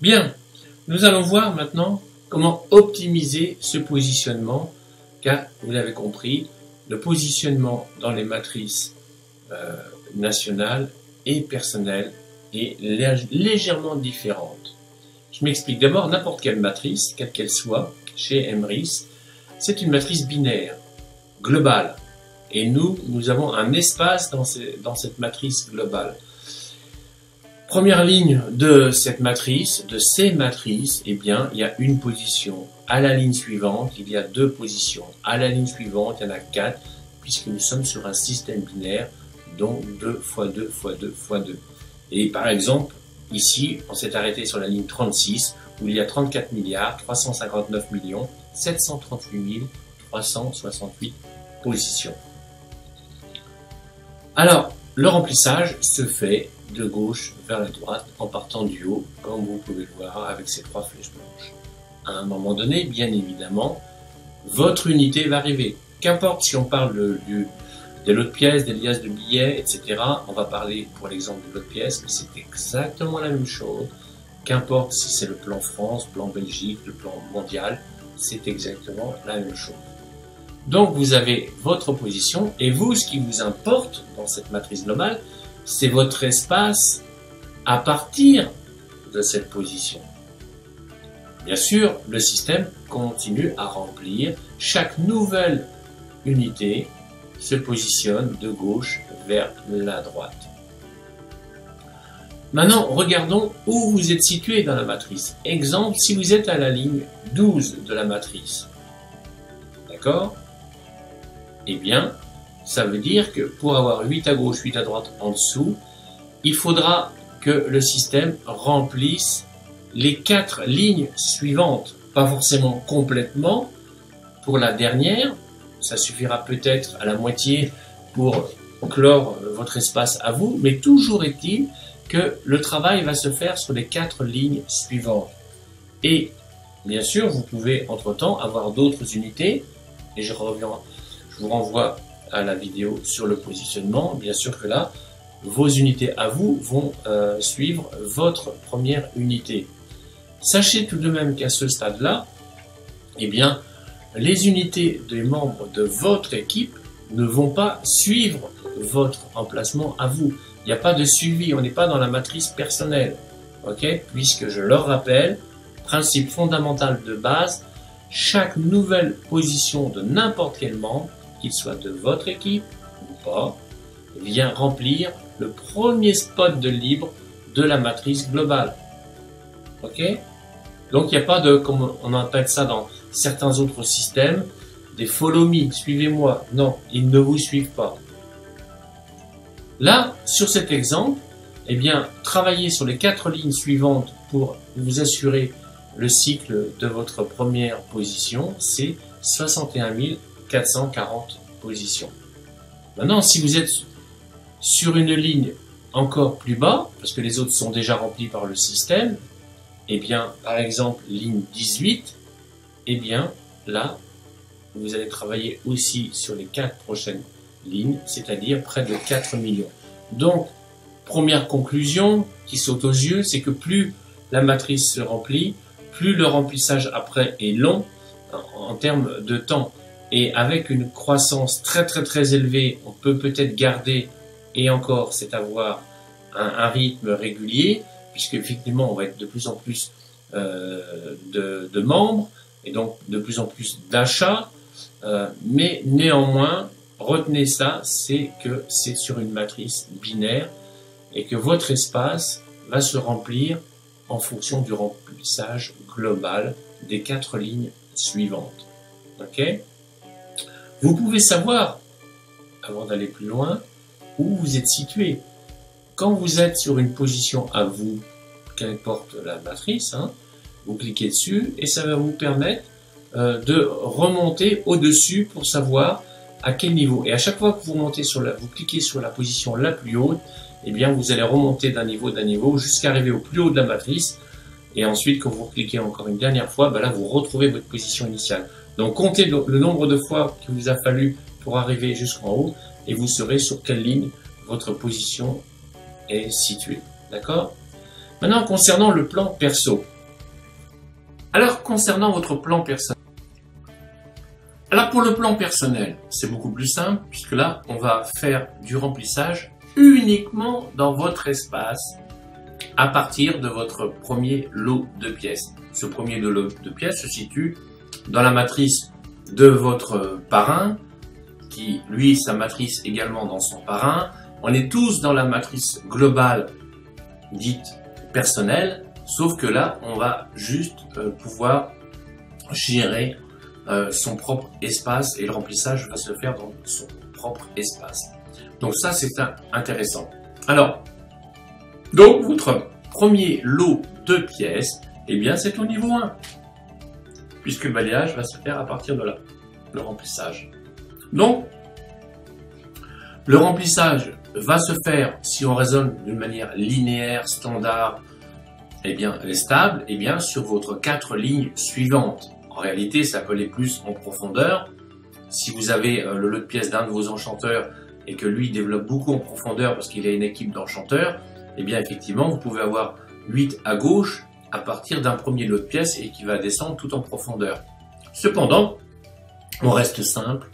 Bien, nous allons voir maintenant comment optimiser ce positionnement, car vous l'avez compris, le positionnement dans les matrices nationales et personnelles est légèrement différente. Je m'explique. D'abord, n'importe quelle matrice, quelle qu'elle soit, chez MRIS, c'est une matrice binaire, globale. Et nous avons un espace dans cette matrice globale. Première ligne de cette matrice, de ces matrices, eh bien, il y a une position. À la ligne suivante, il y a deux positions. À la ligne suivante, il y en a 4, puisque nous sommes sur un système binaire, donc 2 fois 2 fois 2 fois 2. Et par exemple, ici, on s'est arrêté sur la ligne 36, où il y a 34 milliards 359 millions 738 368 positions. Alors, le remplissage se fait de gauche vers la droite en partant du haut, comme vous pouvez le voir avec ces 3 flèches blanches. À un moment donné, bien évidemment, votre unité va arriver. Qu'importe si on parle des lots de pièces, des liasses de billets, etc. On va parler pour l'exemple de lot de pièces, mais c'est exactement la même chose. Qu'importe si c'est le plan France, plan Belgique, le plan mondial, c'est exactement la même chose. Donc vous avez votre position et vous, ce qui vous importe dans cette matrice globale, c'est votre espace à partir de cette position. Bien sûr, le système continue à remplir. Chaque nouvelle unité se positionne de gauche vers la droite. Maintenant, regardons où vous êtes situé dans la matrice. Exemple, si vous êtes à la ligne 12 de la matrice, d'accord? Eh bien, ça veut dire que pour avoir 8 à gauche, 8 à droite en dessous, il faudra que le système remplisse les 4 lignes suivantes. Pas forcément complètement pour la dernière, ça suffira peut-être à la moitié pour clore votre espace à vous, mais toujours est-il que le travail va se faire sur les 4 lignes suivantes. Et bien sûr, vous pouvez entre-temps avoir d'autres unités, et je vous renvoie à la vidéo sur le positionnement. Bien sûr que là, vos unités à vous vont suivre votre première unité. Sachez tout de même qu'à ce stade-là, eh bien, les unités des membres de votre équipe ne vont pas suivre votre emplacement à vous. Il n'y a pas de suivi, on n'est pas dans la matrice personnelle. Ok? Puisque je leur rappelle, principe fondamental de base, chaque nouvelle position de n'importe quel membre, qu'il soit de votre équipe ou pas, vient remplir le premier spot de libre de la matrice globale. Ok? Donc il n'y a pas de, comme on appelle ça dans certains autres systèmes, des follow me, suivez-moi. Non, ils ne vous suivent pas. Là, sur cet exemple, eh bien, travaillez sur les 4 lignes suivantes pour vous assurer le cycle de votre première position, c'est 61 440 positions. Maintenant, si vous êtes sur une ligne encore plus bas, parce que les autres sont déjà remplis par le système, eh bien, par exemple, ligne 18, eh bien, là, vous allez travailler aussi sur les 4 prochaines lignes, c'est-à-dire près de 4 millions. Donc, première conclusion qui saute aux yeux, c'est que plus la matrice se remplit, plus le remplissage après est long en termes de temps. Et avec une croissance très élevée, on peut peut-être garder, et encore, c'est avoir un rythme régulier, puisque effectivement, on va être de plus en plus de membres, et donc de plus en plus d'achats, mais néanmoins, retenez ça, c'est que c'est sur une matrice binaire, et que votre espace va se remplir en fonction du remplissage global des 4 lignes suivantes. Ok? Vous pouvez savoir, avant d'aller plus loin, où vous êtes situé. Quand vous êtes sur une position à vous, qu'importe la matrice, hein, vous cliquez dessus et ça va vous permettre de remonter au-dessus pour savoir à quel niveau. Et à chaque fois que vous cliquez sur la position la plus haute, eh bien vous allez remonter d'un niveau jusqu'à arriver au plus haut de la matrice. Et ensuite, quand vous cliquez encore une dernière fois, ben là vous retrouvez votre position initiale. Donc comptez le nombre de fois qu'il vous a fallu pour arriver jusqu'en haut et vous saurez sur quelle ligne votre position est située. D'accord? Maintenant, concernant le plan perso, Alors, concernant votre plan personnel. Alors, pour le plan personnel, c'est beaucoup plus simple, puisque là, on va faire du remplissage uniquement dans votre espace, à partir de votre premier lot de pièces. Ce premier lot de pièces se situe dans la matrice de votre parrain, qui, lui, sa matrice également dans son parrain. On est tous dans la matrice globale dite personnelle, sauf que là, on va juste pouvoir gérer son propre espace et le remplissage va se faire dans son propre espace. Donc ça, c'est intéressant. Alors, donc votre premier lot de pièces, eh bien, c'est au niveau 1, puisque le balayage va se faire à partir de là, le remplissage. Donc, le remplissage va se faire, si on raisonne d'une manière linéaire, standard, eh bien, et stable, eh bien, sur votre 4 lignes suivantes. En réalité, ça peut aller plus en profondeur. Si vous avez le lot de pièces d'un de vos enchanteurs et que lui développe beaucoup en profondeur parce qu'il a une équipe d'enchanteurs, eh bien, effectivement, vous pouvez avoir 8 à gauche à partir d'un premier lot de pièces et qui va descendre tout en profondeur. Cependant, on reste simple,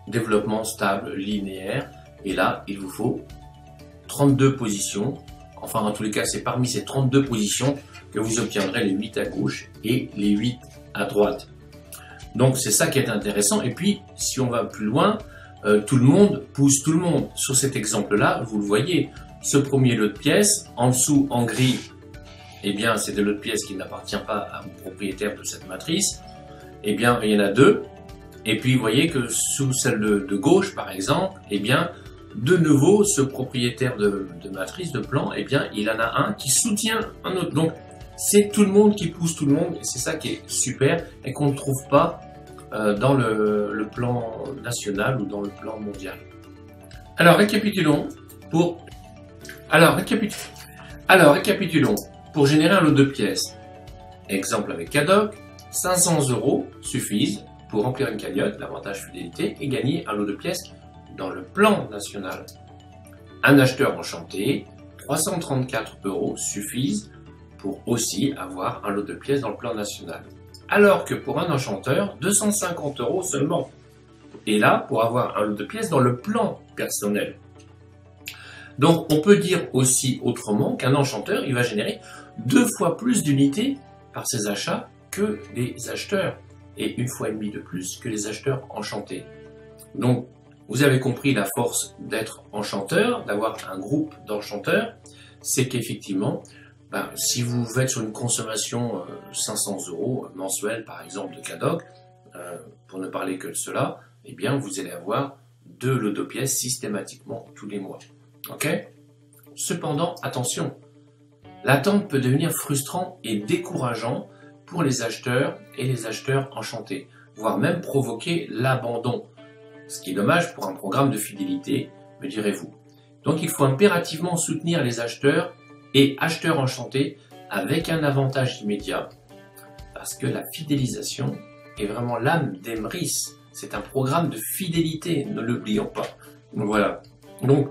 développement stable, linéaire, et là, il vous faut 32 positions. Enfin, en tous les cas, c'est parmi ces 32 positions que vous obtiendrez les 8 à gauche et les 8 à droite. Donc, c'est ça qui est intéressant. Et puis, si on va plus loin, tout le monde pousse tout le monde. Sur cet exemple-là, vous le voyez, ce premier lot de pièces, en dessous, en gris, eh bien, c'est des lots de pièces qui n'appartiennent pas au propriétaire de cette matrice. Eh bien, il y en a 2. Et puis, vous voyez que sous celle de gauche, par exemple, eh bien, de nouveau, ce propriétaire de matrice, de plan, eh bien, il en a un qui soutient un autre. Donc, c'est tout le monde qui pousse tout le monde, et c'est ça qui est super, et qu'on ne trouve pas dans le plan national ou dans le plan mondial. Alors, récapitulons. Pour générer un lot de pièces, exemple avec Cadoc, 500 € suffisent pour remplir une cagnotte, l'avantage fidélité, et gagner un lot de pièces dans le plan national. Un acheteur enchanté, 334 € suffisent pour aussi avoir un lot de pièces dans le plan national. Alors que pour un enchanteur, 250 € seulement. Et là, pour avoir un lot de pièces dans le plan personnel. Donc, on peut dire aussi autrement qu'un enchanteur, il va générer 2 fois plus d'unités par ses achats que les acheteurs. Et 1,5 fois de plus que les acheteurs enchantés. Donc, vous avez compris la force d'être enchanteur, d'avoir un groupe d'enchanteurs, c'est qu'effectivement, si vous êtes sur une consommation 500 € mensuelle, par exemple, de Cadoc, pour ne parler que de cela, eh bien, vous allez avoir 2 lots de pièces systématiquement tous les mois. Ok ? Cependant, attention, l'attente peut devenir frustrant et décourageant pour les acheteurs et les acheteurs enchantés, voire même provoquer l'abandon. Ce qui est dommage pour un programme de fidélité, me direz-vous. Donc il faut impérativement soutenir les acheteurs et acheteurs enchantés avec un avantage immédiat, parce que la fidélisation est vraiment l'âme d'Emrys. C'est un programme de fidélité, ne l'oublions pas. Donc voilà. Donc,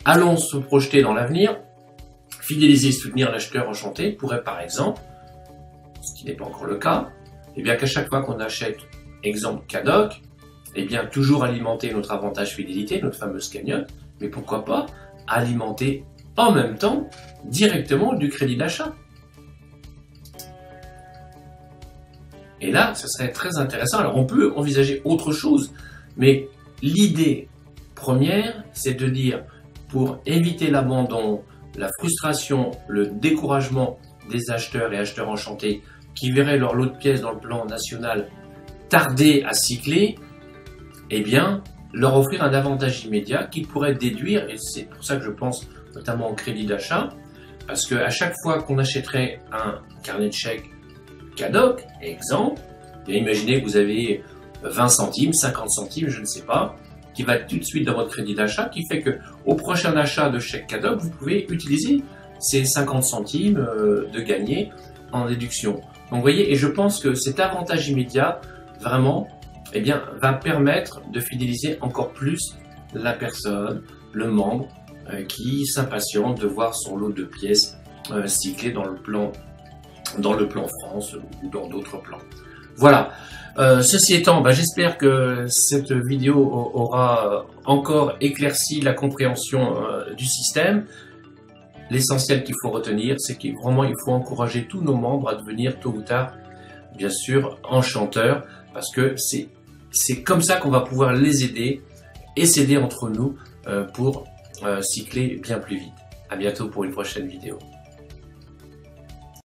allons se projeter dans l'avenir. Fidéliser et soutenir l'acheteur enchanté pourrait par exemple, ce qui n'est pas encore le cas, eh bien qu'à chaque fois qu'on achète, exemple Cadoc, eh bien toujours alimenter notre avantage fidélité, notre fameuse cagnotte, mais pourquoi pas alimenter en même temps directement du crédit d'achat. Et là, ce serait très intéressant. Alors on peut envisager autre chose, mais l'idée première, c'est de dire, pour éviter l'abandon, la frustration, le découragement des acheteurs et acheteurs enchantés qui verraient leur lot de pièces dans le plan national tarder à cycler, eh bien, leur offrir un avantage immédiat qu'ils pourraient déduire, et c'est pour ça que je pense notamment au crédit d'achat, parce qu'à chaque fois qu'on achèterait un carnet de chèques Cadoc, exemple, bien imaginez que vous avez 20 centimes, 50 centimes, je ne sais pas, qui va tout de suite dans votre crédit d'achat, qui fait que au prochain achat de chèque Cadoc, vous pouvez utiliser ces 50 centimes de gagner en déduction. Donc vous voyez, et je pense que cet avantage immédiat, vraiment, eh bien, va permettre de fidéliser encore plus la personne, le membre, qui s'impatiente de voir son lot de pièces cycler dans le plan dans le plan France ou dans d'autres plans. Voilà. Ceci étant, j'espère que cette vidéo aura encore éclairci la compréhension du système. L'essentiel qu'il faut retenir, c'est qu'il faut encourager tous nos membres à devenir tôt ou tard, bien sûr, enchanteurs, parce que c'est comme ça qu'on va pouvoir les aider et s'aider entre nous pour cycler bien plus vite. À bientôt pour une prochaine vidéo.